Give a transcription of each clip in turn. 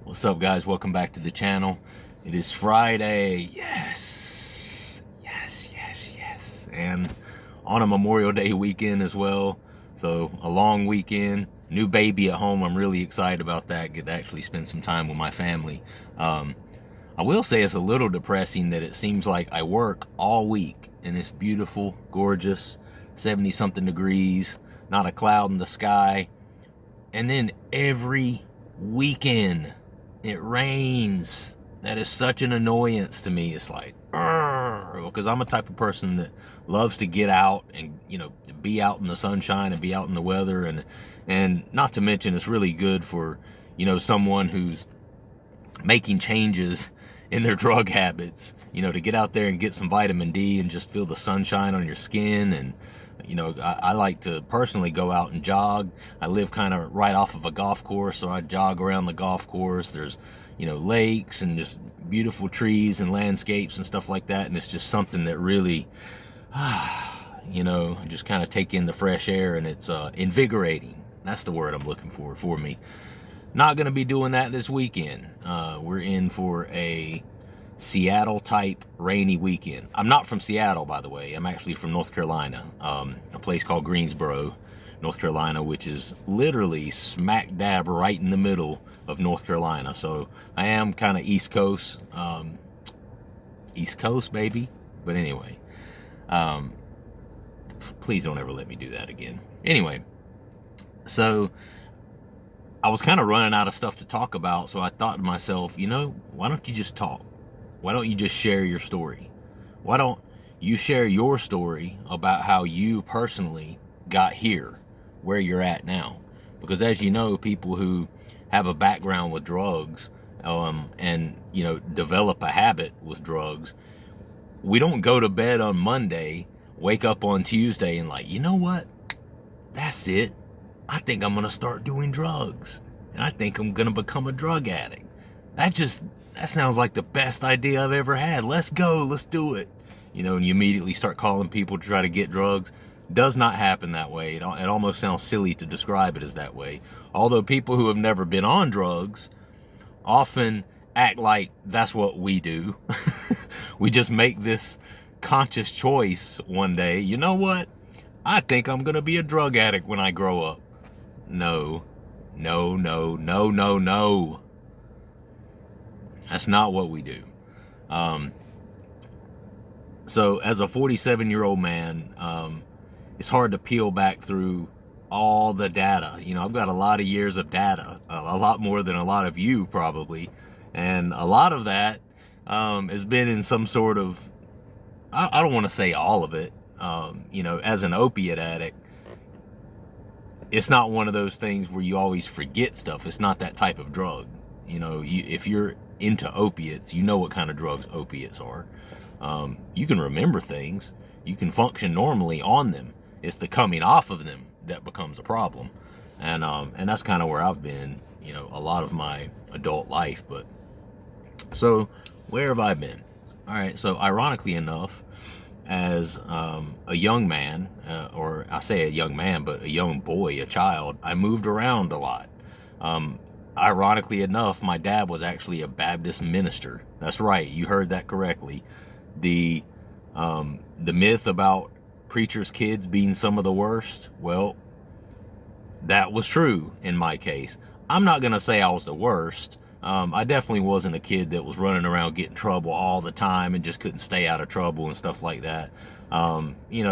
What's up, guys? Welcome back to the channel. It is Friday. Yes. And on a Memorial Day weekend as well. So a long weekend. New baby at home. I'm really excited about that. Get to actually spend some time with my family. I will say it's a little depressing that it seems like I work all week and it's beautiful, gorgeous, 70 something degrees, not a cloud in the sky. And then every weekend it rains. That is such an annoyance to me. It's like, because I'm a type of person that loves to get out and, be out in the sunshine and be out in the weather. And not to mention, it's really good for, someone who's making changes in their drug habits, to get out there and get some vitamin D and just feel the sunshine on your skin. And I like to personally go out and jog. I live kind of right off of a golf course, so I jog around the golf course. There's, lakes and just beautiful trees and landscapes and stuff like that. And it's just something that really, just kind of take in the fresh air, and it's invigorating. That's the word I'm looking for me. Not going to be doing that this weekend. We're in for a Seattle type rainy weekend. I'm not from Seattle, by the way. I'm actually from North Carolina, a place called Greensboro, North Carolina, which is literally smack dab right in the middle of North Carolina. So I am kind of East Coast, baby. But anyway, please don't ever let me do that again. Anyway, so I was kind of running out of stuff to talk about, so I thought to myself, why don't you just talk? Why don't you just share your story? Why don't you share your story about how you personally got here, where you're at now? Because as you know, people who have a background with drugs and, develop a habit with drugs, we don't go to bed on Monday, wake up on Tuesday and like, you know what? That's it. I think I'm going to start doing drugs. And I think I'm going to become a drug addict. That sounds like the best idea I've ever had. Let's go. Let's do it. And you immediately start calling people to try to get drugs. Does not happen that way. It almost sounds silly to describe it as that way. Although people who have never been on drugs often act like that's what we do. We just make this conscious choice one day. You know what? I think I'm going to be a drug addict when I grow up. No. That's not what we do. So as a 47-year-old man, it's hard to peel back through all the data. I've got a lot of years of data, a lot more than a lot of you probably. And a lot of that has been in some sort of, I don't want to say all of it, as an opiate addict, it's not one of those things where you always forget stuff. It's not that type of drug. If you're into opiates, you know what kind of drugs opiates are. You can remember things. You can function normally on them. It's the coming off of them that becomes a problem. And that's kind of where I've been, a lot of my adult life. But so where have I been? All right. So ironically enough, as a young man, or I say a young man, but a young boy, a child, I moved around a lot. Ironically enough, my dad was actually a Baptist minister. That's right, you heard that correctly. The myth about preachers' kids being some of the worst, well, that was true in my case. I'm not gonna say I was the worst. I definitely wasn't a kid that was running around getting trouble all the time and just couldn't stay out of trouble and stuff like that.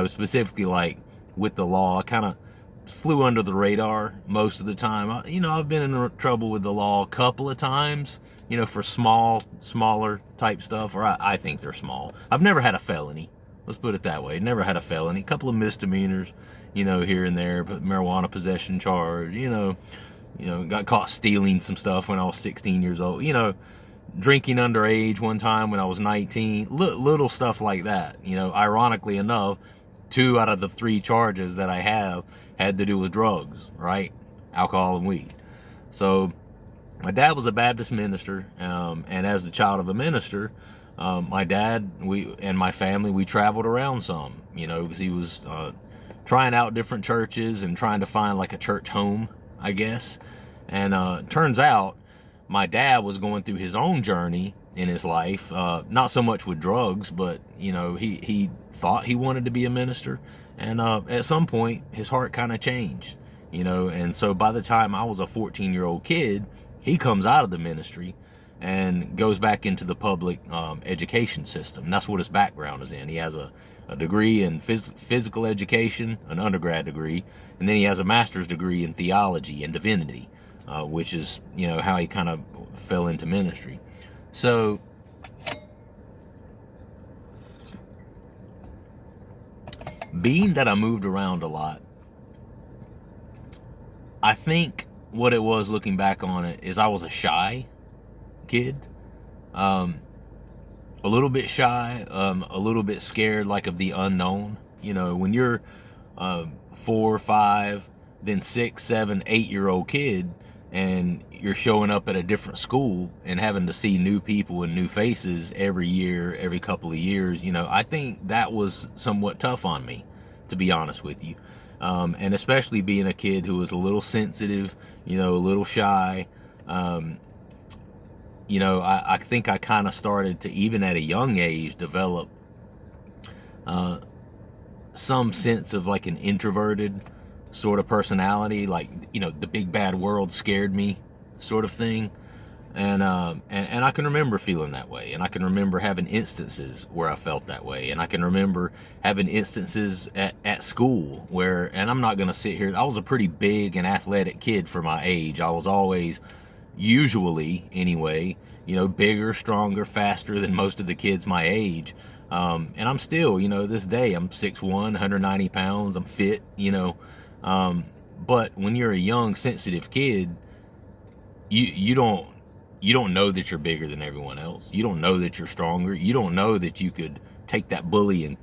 Specifically like with the law, I kind of flew under the radar most of the time. I've been in trouble with the law a couple of times, for smaller type stuff, or I think they're small. I've never had a felony. Let's put it that way. Never had a felony. A couple of misdemeanors, here and there, but marijuana possession charge, got caught stealing some stuff when I was 16 years old, drinking underage one time when I was 19, little stuff like that. Ironically enough, 2 out of the 3 charges that I have had to do with drugs, right? Alcohol and weed. So my dad was a Baptist minister, and as the child of a minister, my dad, and my family, we traveled around some, because he was trying out different churches and trying to find like a church home, I guess. And turns out my dad was going through his own journey in his life, not so much with drugs, but he thought he wanted to be a minister, and at some point his heart kind of changed, and so by the time I was a 14-year-old kid, he comes out of the ministry and goes back into the public education system. And that's what his background is in. He has a degree in physical education, an undergrad degree, and then he has a master's degree in theology and divinity, which is how he kind of fell into ministry. So being that I moved around a lot, I think what it was, looking back on it, is I was a shy kid, a little bit shy, a little bit scared, like, of the unknown. When you're 4, 5, then 6, 7, 8-year-old kid, and you're showing up at a different school and having to see new people and new faces every year, every couple of years, I think that was somewhat tough on me, to be honest with you. And especially being a kid who was a little sensitive, a little shy. I think I kind of started to, even at a young age, develop some sense of like an introverted sort of personality, like, the big bad world scared me sort of thing. And I can remember feeling that way, and I can remember having instances where I felt that way, and I can remember having instances at school where, and I'm not going to sit here, I was a pretty big and athletic kid for my age. I was always, usually anyway, bigger, stronger, faster than most of the kids my age. And I'm still, this day, I'm 6'1", 190 pounds, I'm fit, but when you're a young, sensitive kid, you don't know that you're bigger than everyone else. You don't know that you're stronger. You don't know that you could take that bully and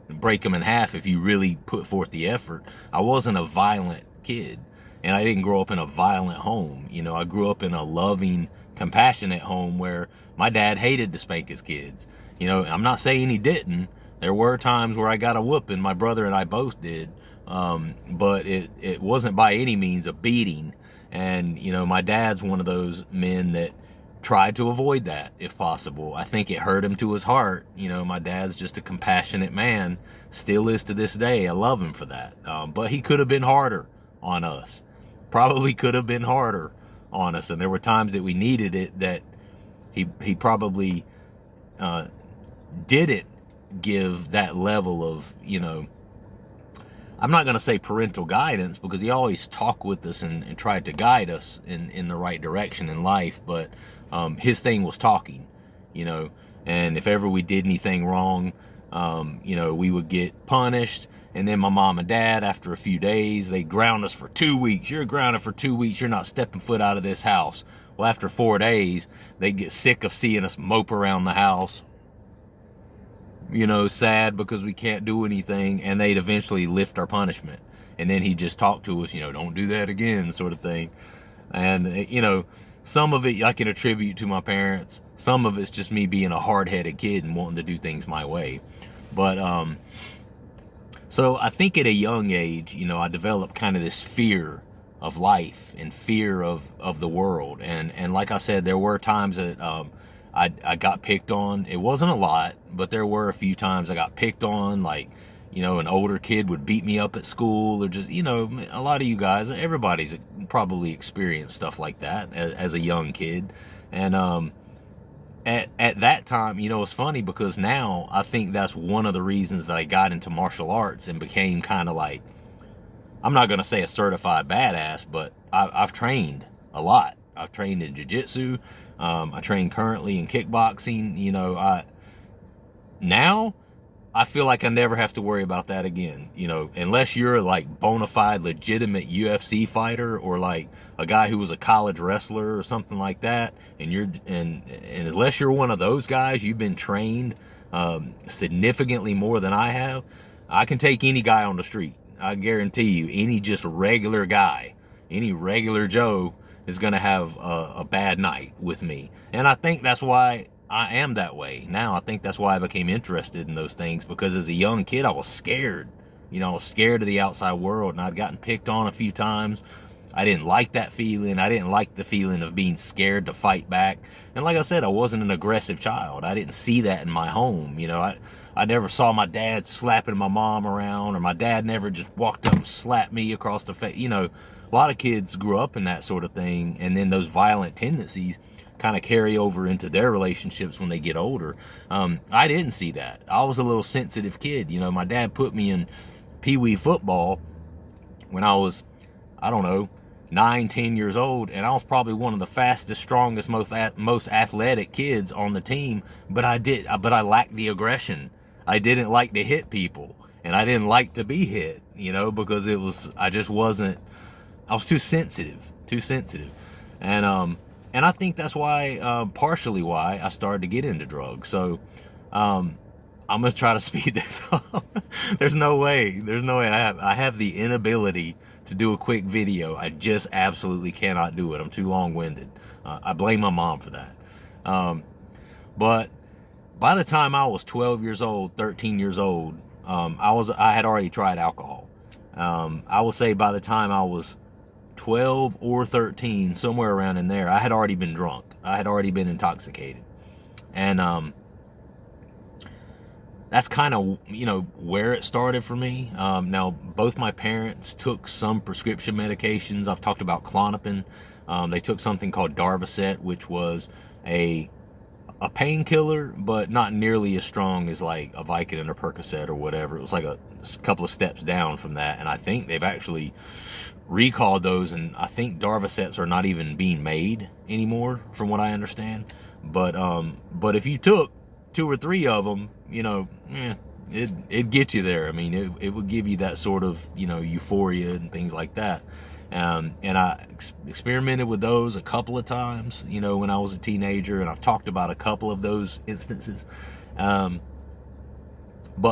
break him in half if you really put forth the effort. I wasn't a violent kid, and I didn't grow up in a violent home. I grew up in a loving, compassionate home where my dad hated to spank his kids. I'm not saying he didn't. There were times where I got a whooping. My brother and I both did. But it wasn't by any means a beating. And, my dad's one of those men that tried to avoid that if possible. I think it hurt him to his heart. My dad's just a compassionate man, still is to this day. I love him for that. But he could have been harder on us. Probably could have been harder on us. And there were times that we needed it that he probably didn't give that level of, I'm not going to say parental guidance, because he always talked with us and tried to guide us in the right direction in life. But his thing was talking, and if ever we did anything wrong, we would get punished. And then my mom and dad, after a few days, they ground us for 2 weeks. You're grounded for 2 weeks. You're not stepping foot out of this house. Well, after 4 days, they get sick of seeing us mope around the house, sad because we can't do anything, and they'd eventually lift our punishment. And then he'd just talk to us, don't do that again, sort of thing. And, some of it I can attribute to my parents. Some of it's just me being a hard-headed kid and wanting to do things my way. But, so I think at a young age, I developed kind of this fear of life and fear of the world. And like I said, there were times that, I got picked on. It wasn't a lot, but there were a few times I got picked on, like, an older kid would beat me up at school, or just, a lot of you guys, everybody's probably experienced stuff like that as a young kid. And at that time, it's funny, because now I think that's one of the reasons that I got into martial arts and became kind of like, I'm not going to say a certified badass, but I've trained a lot. I've trained in jiu-jitsu. I train currently in kickboxing. Now I feel like I never have to worry about that again. Unless you're like bona fide, legitimate UFC fighter, or like a guy who was a college wrestler or something like that, and unless you're one of those guys, you've been trained significantly more than I have. I can take any guy on the street. I guarantee you, any just regular guy, any regular Joe is going to have a bad night with me. And I think that's why I am that way now. I think that's why I became interested in those things, because as a young kid, I was scared. I was scared of the outside world, and I'd gotten picked on a few times. I didn't like that feeling. I didn't like the feeling of being scared to fight back. And like I said, I wasn't an aggressive child. I didn't see that in my home. You know, I never saw my dad slapping my mom around, or my dad never just walked up and slapped me across the face. You know, a lot of kids grew up in that sort of thing, and then those violent tendencies kind of carry over into their relationships when they get older. I didn't see that. I was a little sensitive kid. You know, my dad put me in pee-wee football when I was, I don't know, 9-10 years old, and I was probably one of the fastest, strongest, most athletic kids on the team, but I lacked the aggression. I didn't like to hit people, and I didn't like to be hit, you know, because I was too sensitive, and I think that's why, partially why I started to get into drugs. So I'm gonna try to speed this up. There's no way I have the inability to do a quick video. I just absolutely cannot do it. I'm too long-winded. I blame my mom for that. But by the time I was 12 years old, 13 years old, I had already tried alcohol. I will say by the time I was 12 or 13, somewhere around in there, I had already been drunk. I had already been intoxicated. And that's kind of, you know, where it started for me. Now, both my parents took some prescription medications. I've talked about Klonopin. They took something called Darvocet, which was a painkiller, but not nearly as strong as like a Vicodin or Percocet or whatever. It was like a couple of steps down from that. And I think they've actually recalled those, and I think Darvocets are not even being made anymore, from what I understand. But if you took 2 or 3 of them, you know, it'd get you there. I mean, it would give you that sort of, you know, euphoria and things like that. And I experimented with those a couple of times, you know, when I was a teenager, and I've talked about a couple of those instances. But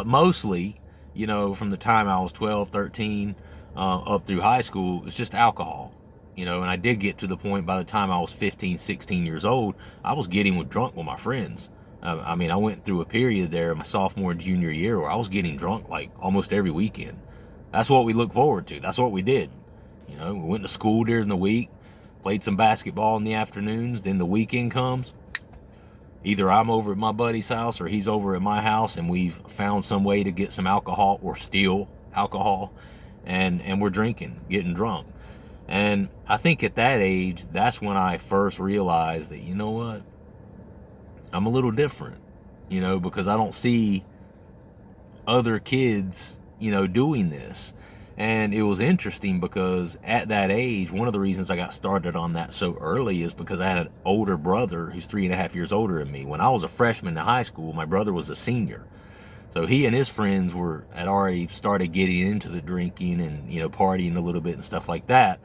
mostly, you know, from the time I was 12, 13, up through high school, it's just alcohol. You know, and I did get to the point by the time I was 15, 16 years old, I was getting drunk with my friends. I mean, I went through a period there, my sophomore and junior year, where I was getting drunk like almost every weekend. That's what we look forward to. That's what we did. You know, we went to school during the week, played some basketball in the afternoons. Then the weekend comes. Either I'm over at my buddy's house or he's over at my house, and we've found some way to get some alcohol or steal alcohol, and we're drinking, getting drunk. And I think at that age, that's when I first realized that, you know what, I'm a little different, you know, because I don't see other kids, you know, doing this. And it was interesting because at that age, one of the reasons I got started on that so early is because I had an older brother who's 3.5 years older than me. When I was a freshman in high school, my brother was a senior. So he and his friends had already started getting into the drinking and, you know, partying a little bit and stuff like that.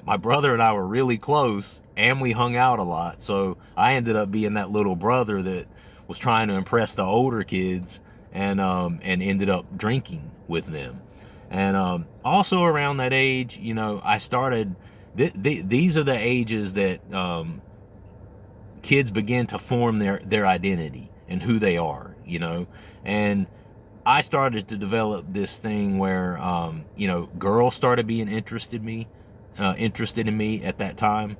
My brother and I were really close, and we hung out a lot. So I ended up being that little brother that was trying to impress the older kids, and ended up drinking with them. And also around that age, you know, I started. These are the ages that kids begin to form their identity and who they are, you know. And I started to develop this thing where, you know, girls started being interested in me at that time.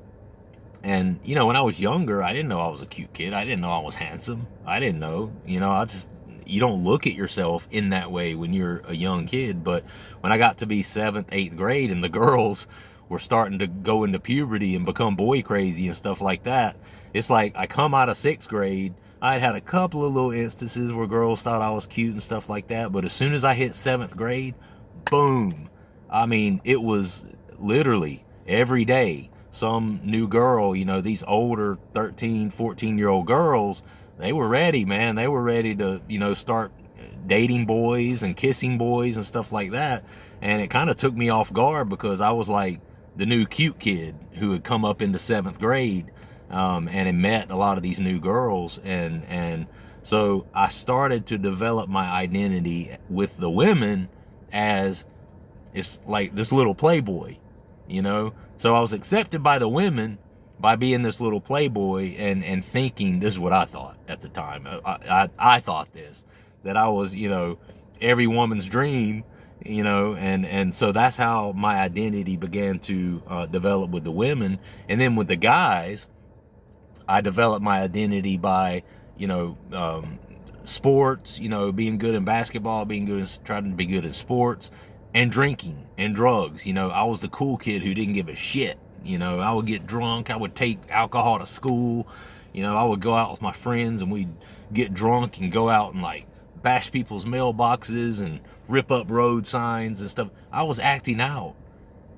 And, you know, when I was younger, I didn't know I was a cute kid. I didn't know I was handsome. I didn't know, you know, you don't look at yourself in that way when you're a young kid. But when I got to be 7th, 8th grade, and the girls were starting to go into puberty and become boy crazy and stuff like that, it's like I come out of 6th grade, I had a couple of little instances where girls thought I was cute and stuff like that. But as soon as I hit 7th grade, boom. I mean, it was literally every day some new girl, you know, these older 13, 14-year-old girls, they were ready, man. They were ready to, you know, start dating boys and kissing boys and stuff like that. And it kind of took me off guard because I was like the new cute kid who had come up into 7th grade, and had met a lot of these new girls. And so I started to develop my identity with the women as it's like this little playboy, you know. So I was accepted by the women by being this little playboy, and thinking, this is what I thought at the time. I thought this, that I was, you know, every woman's dream, you know, and so that's how my identity began to develop with the women. And then with the guys, I developed my identity by, you know, sports, you know, being good in basketball, being good in, trying to be good in sports, and drinking and drugs. You know, I was the cool kid who didn't give a shit. You know, I would get drunk, I would take alcohol to school, you know, I would go out with my friends and we'd get drunk and go out and like bash people's mailboxes and rip up road signs and stuff. I was acting out.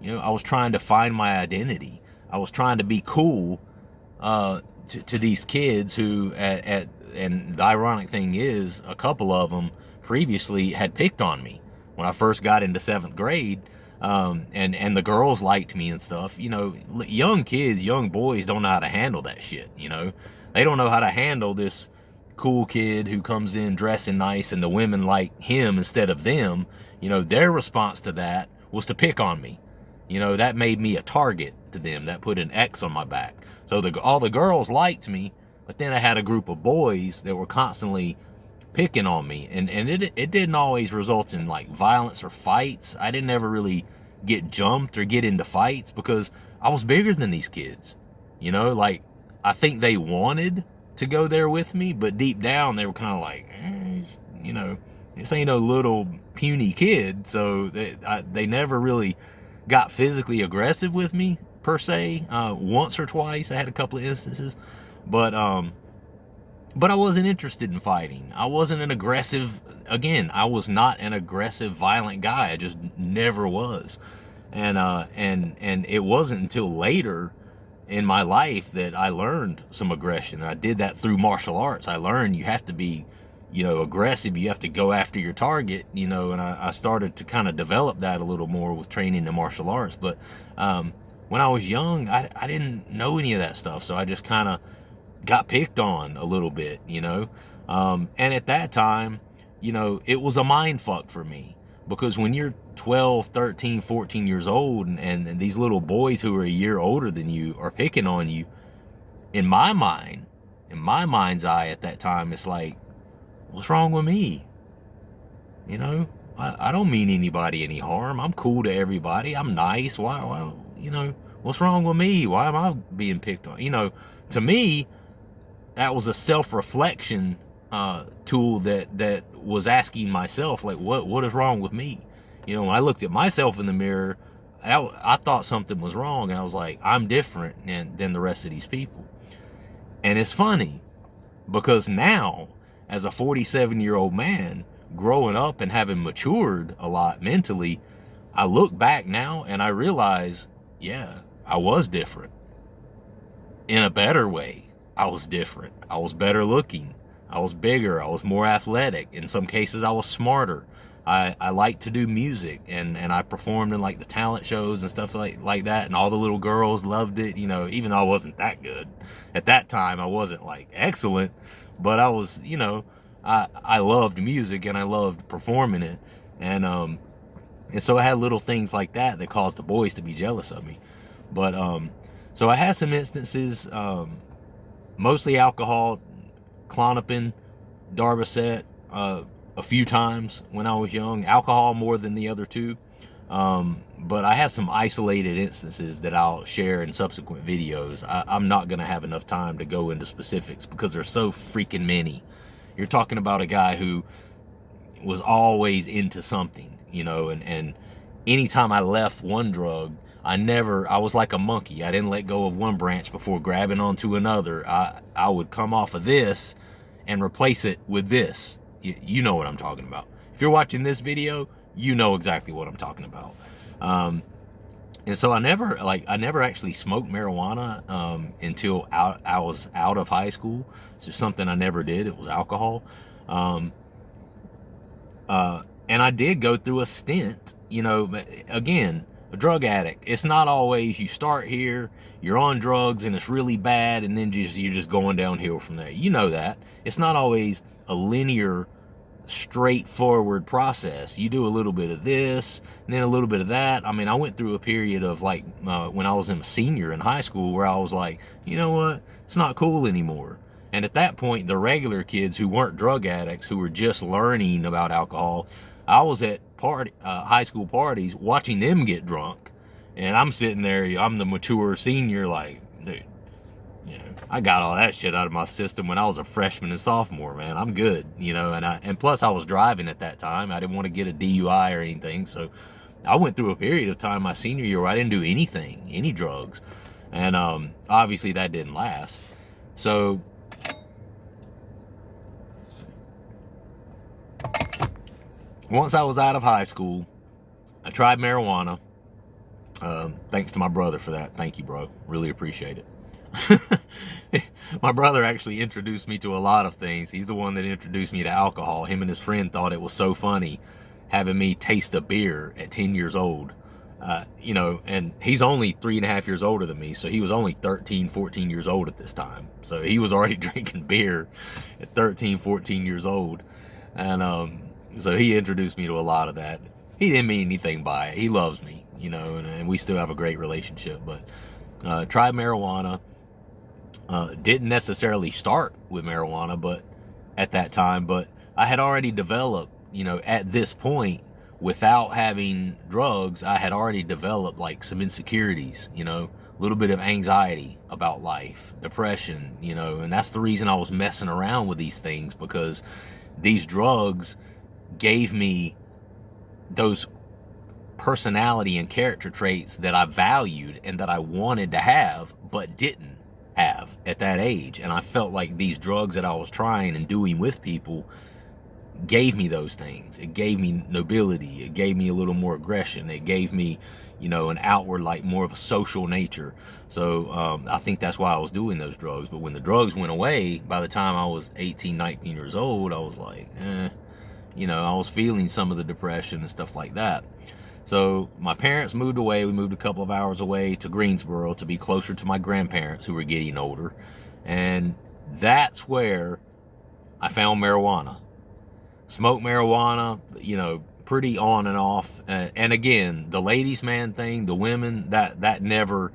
You know, I was trying to find my identity. I was trying to be cool to these kids who, and the ironic thing is, a couple of them previously had picked on me when I first got into 7th grade. And the girls liked me and stuff. You know, young kids, young boys don't know how to handle that shit. You know, they don't know how to handle this cool kid who comes in dressing nice and the women like him instead of them. You know, their response to that was to pick on me. You know, that made me a target to them. That put an X on my back. So all the girls liked me, but then I had a group of boys that were constantly picking on me, and it didn't always result in like violence or fights. I didn't ever really get jumped or get into fights because I was bigger than these kids. You know, like I think they wanted to go there with me, but deep down they were kind of like, you know, this ain't no little puny kid. So they never really got physically aggressive with me per se. Once or twice I had a couple of instances, but I wasn't interested in fighting. I wasn't an aggressive, again, I was not an aggressive, violent guy. I just never was. And it wasn't until later in my life that I learned some aggression. I did that through martial arts. I learned you have to be, you know, aggressive. You have to go after your target, you know, and I started to kind of develop that a little more with training in martial arts. But when I was young, I didn't know any of that stuff. So I just kind of got picked on a little bit, you know. And at that time, you know, it was a mind fuck for me, because when you're 12, 13, 14 years old and these little boys who are a year older than you are picking on you, in my mind, in my mind's eye at that time, it's like, what's wrong with me? You know, I don't mean anybody any harm. I'm cool to everybody. I'm nice. Why, you know, what's wrong with me? Why am I being picked on? You know, to me, that was a self-reflection tool that was asking myself, like, what is wrong with me? You know, when I looked at myself in the mirror, I thought something was wrong, and I was like, I'm different than the rest of these people. And it's funny, because now, as a 47-year-old man, growing up and having matured a lot mentally, I look back now and I realize, yeah, I was different. In a better way, I was different. I was better looking. I was bigger. I was more athletic. In some cases, I was smarter. I liked to do music, and I performed in like the talent shows and stuff like that, and all the little girls loved it, you know, even though I wasn't that good. At that time, I wasn't like excellent, but I was, you know, I loved music and I loved performing it. And so I had little things like that caused the boys to be jealous of me. But so I had some instances, mostly alcohol, Klonopin, Darvocet, a few times when I was young. Alcohol more than the other two. But I have some isolated instances that I'll share in subsequent videos. I'm not going to have enough time to go into specifics because there's so freaking many. You're talking about a guy who was always into something, you know, and anytime I left one drug, I was like a monkey. I didn't let go of one branch before grabbing onto another. I would come off of this and replace it with this. You know what I'm talking about. If you're watching this video, you know exactly what I'm talking about. And so I never actually smoked marijuana until I was out of high school. It's just something I never did. It was alcohol. And I did go through a stint, you know, again, a drug addict. It's not always you start here, you're on drugs and it's really bad, and then you're just going downhill from there. You know that. It's not always a linear, straightforward process. You do a little bit of this and then a little bit of that. I mean, I went through a period of like when I was a senior in high school where I was like, you know what, it's not cool anymore. And at that point, the regular kids who weren't drug addicts, who were just learning about alcohol, I was at high school parties, watching them get drunk, and I'm sitting there. I'm the mature senior, like, dude, I got all that shit out of my system when I was a freshman and sophomore, man. I'm good, and plus I was driving at that time. I didn't want to get a DUI or anything, so I went through a period of time my senior year where I didn't do anything, any drugs, and obviously that didn't last. So once I was out of high school, I tried marijuana. Thanks to my brother for that. Thank you, bro. Really appreciate it. My brother actually introduced me to a lot of things. He's the one that introduced me to alcohol. Him and his friend thought it was so funny having me taste a beer at 10 years old. And he's only 3.5 years older than me, so he was only 13, 14 years old at this time. So he was already drinking beer at 13, 14 years old. And so he introduced me to a lot of that. He didn't mean anything by it. He loves me, and we still have a great relationship. But tried marijuana. Didn't necessarily start with marijuana, but at that time, but I had already developed, at this point, without having drugs, I had already developed like some insecurities, a little bit of anxiety about life, depression, and that's the reason I was messing around with these things, because these drugs gave me those personality and character traits that I valued and that I wanted to have, but didn't have at that age. And I felt like these drugs that I was trying and doing with people gave me those things. It gave me nobility. It gave me a little more aggression. It gave me, an outward, like more of a social nature. So I think that's why I was doing those drugs. But when the drugs went away, by the time I was 18, 19 years old, I was like, I was feeling some of the depression and stuff like that. So my parents moved away. We moved a couple of hours away to Greensboro to be closer to my grandparents, who were getting older. And that's where I found marijuana. Smoked marijuana, pretty on and off. And again, the ladies' man thing, the women, that never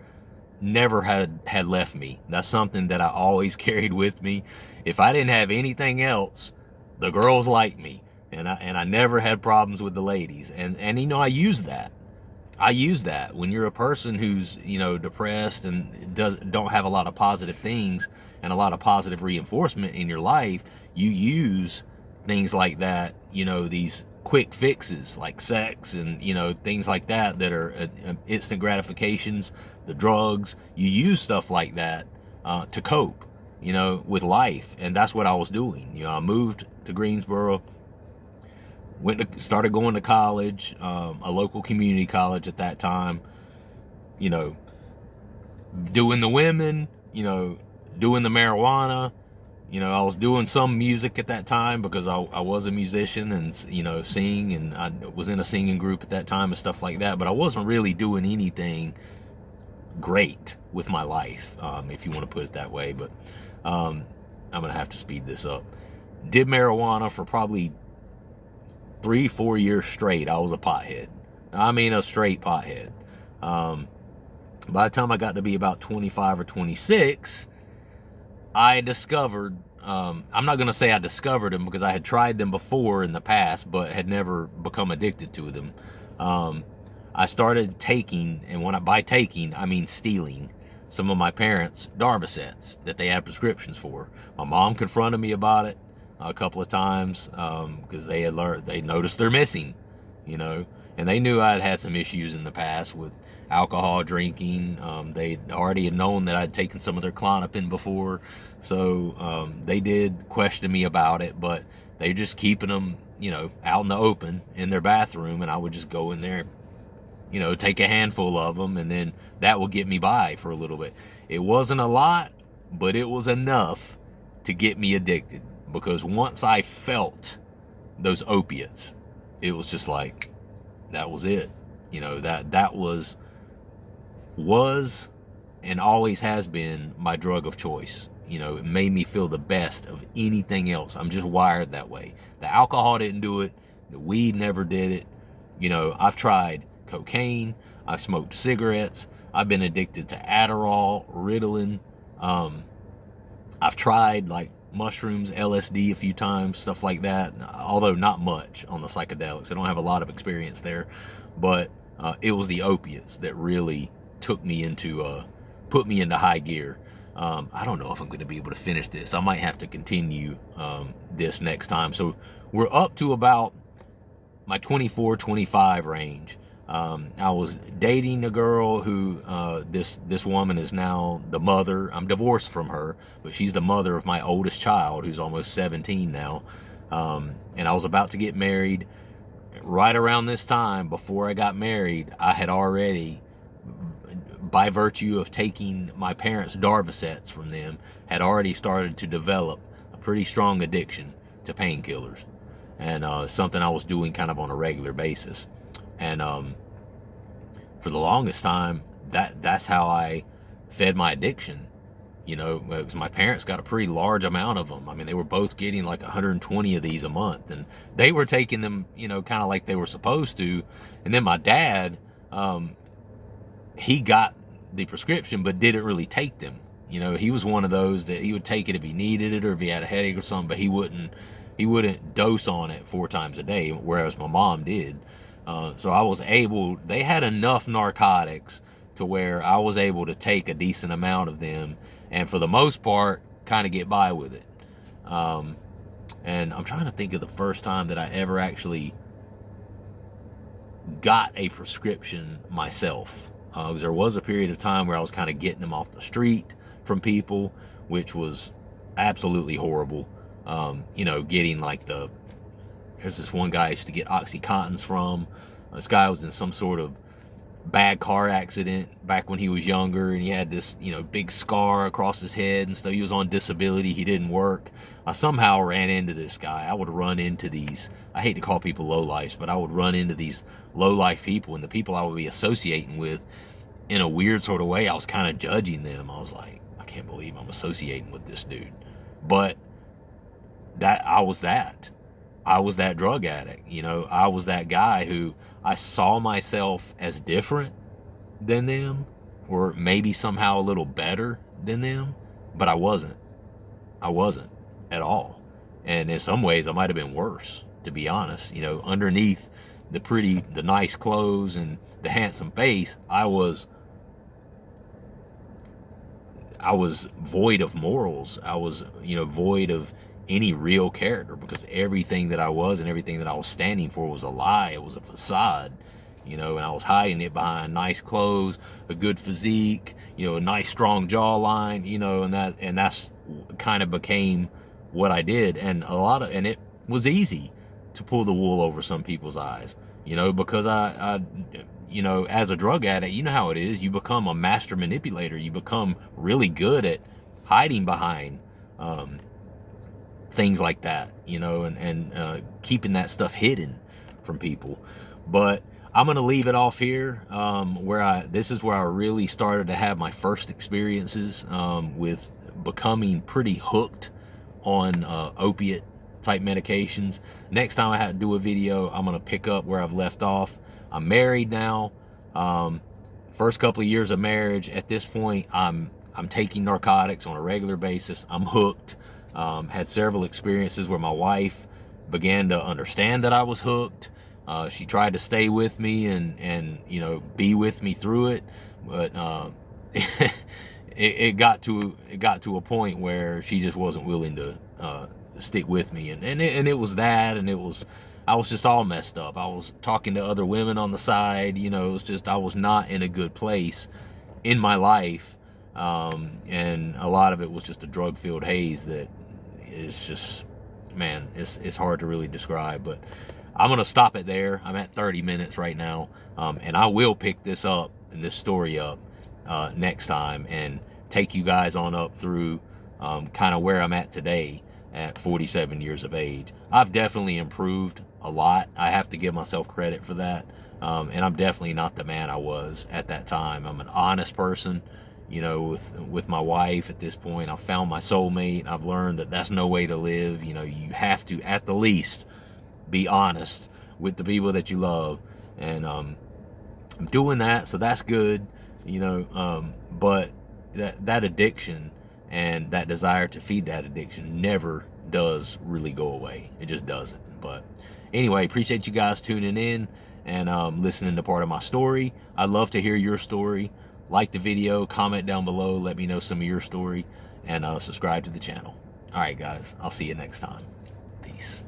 had left me. That's something that I always carried with me. If I didn't have anything else, the girls liked me. And I never had problems with the ladies. And I use that. I use that when you're a person who's, depressed and don't have a lot of positive things and a lot of positive reinforcement in your life. You use things like that, these quick fixes like sex and, things like that are instant gratifications, the drugs. You use stuff like that to cope, with life. And that's what I was doing. I moved to Greensboro. Started going to college, a local community college at that time, doing the women, doing the marijuana. I was doing some music at that time because I was a musician and, sing, and I was in a singing group at that time and stuff like that, but I wasn't really doing anything great with my life, if you want to put it that way. But I'm going to have to speed this up. Did marijuana for probably 3-4 years straight. I was a pothead. I mean, a straight pothead. By the time I got to be about 25 or 26, I discovered, I'm not going to say I discovered them because I had tried them before in the past, but had never become addicted to them. I started taking, and by taking, I mean stealing, some of my parents' Darbasets that they had prescriptions for. My mom confronted me about it a couple of times because they noticed they're missing, and they knew I'd had some issues in the past with alcohol drinking. They already had known that I'd taken some of their Klonopin before, so they did question me about it, but they were just keeping them, out in the open in their bathroom, and I would just go in there, take a handful of them, and then that would get me by for a little bit. It wasn't a lot, but it was enough to get me addicted. Because once I felt those opiates, it was just like, that was it. That was and always has been my drug of choice. It made me feel the best of anything else. I'm just wired that way. The alcohol didn't do it. The weed never did it. I've tried cocaine. I've smoked cigarettes. I've been addicted to Adderall, Ritalin. I've tried mushrooms, LSD a few times, stuff like that, although not much on the psychedelics. I don't have a lot of experience there, but it was the opiates that really took me into, put me into high gear. I don't know if I'm going to be able to finish this. I might have to continue this next time. So we're up to about my 24, 25 range. I was dating a girl who, this woman is now the mother. I'm divorced from her, but she's the mother of my oldest child, who's almost 17 now. And I was about to get married. Right around this time, before I got married, I had already, by virtue of taking my parents' Darvocets from them, had already started to develop a pretty strong addiction to painkillers. And something I was doing kind of on a regular basis. And for the longest time, that's how I fed my addiction. You know, because my parents got a pretty large amount of them. I mean, they were both getting like 120 of these a month, and they were taking them, you know, kind of like they were supposed to. And then my dad, he got the prescription, but didn't really take them. You know, he was one of those that he would take it if he needed it or if he had a headache or something, but he wouldn't dose on it 4 times a day, whereas my mom did. So I was able, they had enough narcotics to where I was able to take a decent amount of them and for the most part kind of get by with it. And I'm trying to think of the first time that I ever actually got a prescription myself. Because there was a period of time where I was kind of getting them off the street from people, which was absolutely horrible. You know, getting like there's this one guy I used to get Oxycontins from. This guy was in some sort of bad car accident back when he was younger, and he had this, you know, big scar across his head and stuff. He was on disability. He didn't work. I somehow ran into this guy. I would run into these, I hate to call people lowlifes, but I would run into these lowlife people, and the people I would be associating with, in a weird sort of way, I was kind of judging them. I was like, I can't believe I'm associating with this dude. But I was that drug addict. You know, I was that guy who I saw myself as different than them, or maybe somehow a little better than them, but I wasn't at all. And in some ways I might have been worse, to be honest. You know, underneath the nice clothes and the handsome face, I was void of morals. I was, you know, void of any real character, because everything that I was and everything that I was standing for was a lie. It was a facade, you know, and I was hiding it behind nice clothes, a good physique, you know, a nice strong jawline, you know, and that's kind of became what I did. And and it was easy to pull the wool over some people's eyes, you know, because I you know, as a drug addict, you know how it is. You become a master manipulator. You become really good at hiding behind things like that, you know, and keeping that stuff hidden from people. But I'm gonna leave it off here, this is where I really started to have my first experiences with becoming pretty hooked on opiate type medications. Next time I have to do a video, I'm gonna pick up where I've left off. I'm married now. First couple of years of marriage, at this point I'm taking narcotics on a regular basis. I'm hooked. Had several experiences where my wife began to understand that I was hooked. She tried to stay with me and you know, be with me through it, but it got to a point where she just wasn't willing to stick with me, and it was that, and I was just all messed up. I was talking to other women on the side, you know. It was just, I was not in a good place in my life, and a lot of it was just a drug-filled haze that is just, man, it's hard to really describe. But I'm gonna stop it there. I'm at 30 minutes right now, and I will pick this up and this story up next time and take you guys on up through kind of where I'm at today at 47 years of age. I've definitely improved a lot. I have to give myself credit for that, and I'm definitely not the man I was at that time. I'm an honest person, you know, with my wife at this point. I've found my soulmate. I've learned that that's no way to live. You know, you have to, at the least, be honest with the people that you love, and I'm doing that, so that's good, you know. But that addiction and that desire to feed that addiction never does really go away. It just doesn't. But anyway, appreciate you guys tuning in and listening to part of my story. I'd love to hear your story. Like the video, comment down below, let me know some of your story, and subscribe to the channel. All right, guys, I'll see you next time. Peace.